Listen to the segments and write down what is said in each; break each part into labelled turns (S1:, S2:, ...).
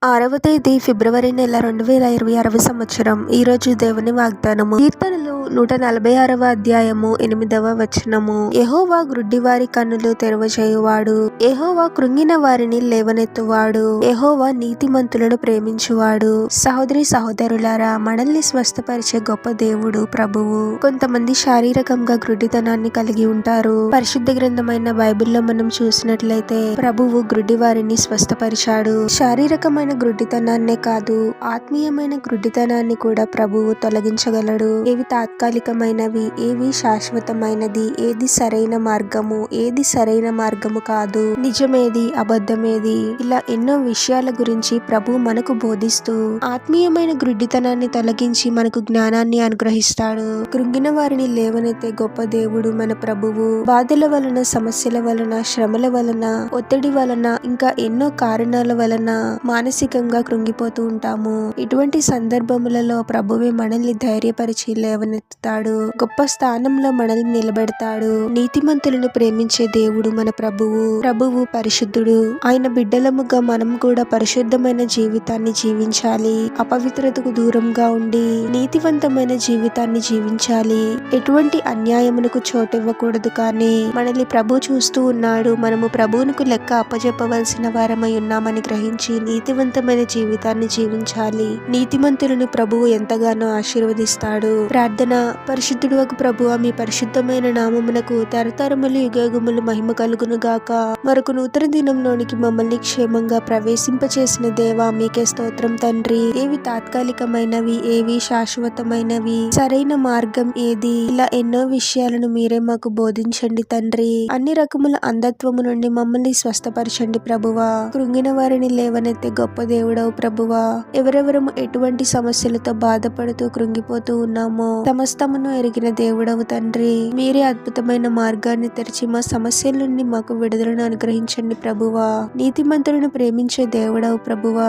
S1: 6వ తేదీ ఫిబ్రవరి నెల 2026 సంవత్సరం. ఈరోజు దేవుని వాగ్దానము. కీర్తనలు 146వ అధ్యాయము 8వ వచనము. యెహోవా గ్రుడ్డివారి కన్నులు తెరవజేయువాడు, యెహోవా కృంగిన వారిని లేవనెత్తువాడు, యెహోవా నీతిమంతులను ప్రేమించువాడు. సహోదరి సహోదరులారా, మనల్ని స్వస్థపరిచే గొప్ప దేవుడు ప్రభువు. కొంతమంది శారీరకంగా గ్రుడ్డితనాన్ని కలిగి ఉంటారు. పరిశుద్ధ గ్రంథమైన బైబిల్లో మనం చూసినట్లయితే ప్రభువు గ్రుడ్డివారిని స్వస్థపరిచాడు. శారీరకమైన గ్రుడ్డితనాన్నే కాదు, ఆత్మీయమైన గ్రుడ్డితనాన్ని కూడా ప్రభువు తొలగించగలడు. ఏవి తాత్కాలికమైనవి, ఏవి శాశ్వతమైనది, ఏది సరైన మార్గము, ఏది సరైన మార్గము కాదు, నిజమేది, అబద్ధమేది, ఇలా ఎన్నో విషయాల గురించి ప్రభు మనకు బోధిస్తూ ఆత్మీయమైన గ్రుడ్డితనాన్ని తొలగించి మనకు జ్ఞానాన్ని అనుగ్రహిస్తాడు. కృంగిన వారిని లేవనెత్తే గొప్ప దేవుడు మన ప్రభువు. బాధల వలన, సమస్యల వలన, శ్రమల వలన, ఒత్తిడి వలన, ఇంకా ఎన్నో కారణాల వలన మానసికంగా కృంగిపోతూ ఉంటాము. ఇటువంటి సందర్భములలో ప్రభువే మనల్ని ధైర్యపరిచి లేవనెత్తుతాడు. గొప్ప స్థానంలో మనల్ని నిలబెడతాడు. నీతిమంతులను ప్రేమించే దేవుడు మన ప్రభువు. ప్రభువు పరిశుద్ధుడు. ఆయన బిడ్డలముగా మనం కూడా పరిశుద్ధమైన జీవితాన్ని జీవించాలి. అపవిత్రతకు దూరంగా ఉండి నీతివంతమైన జీవితాన్ని జీవించాలి. ఎటువంటి అన్యాయమునకు చోటివ్వకూడదు. కానీ మనల్ని ప్రభు చూస్తూ ఉన్నాడు. మనము ప్రభువునకు లెక్క అప్పజెప్పవలసిన వారమై ఉన్నామని గ్రహించి నీతివంతమైన జీవితాన్ని జీవించాలి. నీతిమంతులను ప్రభువు ఎంతగానో ఆశీర్వదిస్తాడు. ప్రార్థన. పరిశుద్ధుడు ప్రభువా, మీ పరిశుద్ధమైన నామమునకు తరతరములు యుగయుగములు మహిమ కలుగును గాక. మరొక నూతన దినంలోనికి మమ్మల్ని క్షేమంగా ప్రవేశింపచేసిన దేవా, మీకే స్తోత్రం తండ్రి. ఏవి తాత్కాలికమైనవి, ఏవి శాశ్వతమైనవి, సరైన మార్గం ఏది, ఇలా ఎన్నో విషయాలను మీరే మాకు బోధించండి తండ్రి. అన్ని రకముల అంధత్వము నుండి మమ్మల్ని స్వస్థపరచండి ప్రభువా. కృంగిన వారిని లేవనెత్తే గొప్ప దేవుడవు ప్రభువా. ఎవరెవరము ఎటువంటి సమస్యలతో బాధపడుతూ కృంగిపోతూ ఉన్నామో సమస్తమును ఎరిగిన దేవుడవు తండ్రి. మీరే అద్భుతమైన మార్గాన్ని తెరిచి మా సమస్యల నుండి మాకు విడుదలను అనుగ్రహించండి ప్రభువా. నీతిమంతులను ప్రేమించే దేవుడవు ప్రభువా.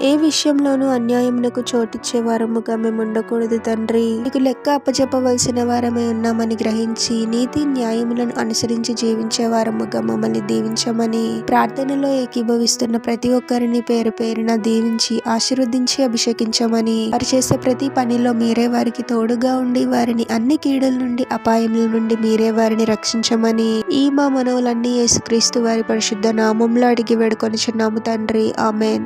S1: ఏ విషయంలోనూ అన్యాయమునకు చోటిచ్చే వారముగా మేము ఉండకూడదు తండ్రి. మీకు లెక్క అప్పచెప్పవలసిన వారమై ఉన్నామని గ్రహించి నీతి న్యాయములను అనుసరించి జీవించే వారముగా మమ్మల్ని దీవించమని ప్రార్థనలో ఏకీభవిస్తున్న ప్రతి ఒక్కరిని పేరు పేరున దీవించి ఆశీర్వదించి అభిషేకించమని, వారు చేసే ప్రతి పనిలో మీరే వారికి తోడుగా ఉండి వారిని అన్ని కీడుల నుండి, అపాయముల నుండి మీరే వారిని రక్షించమని ఈ మా మనవులన్నీ యేసుక్రీస్తు వారి పరిశుద్ధ నామంలో అడిగి వేడుకొనుచున్నాము తండ్రి. ఆమేన్.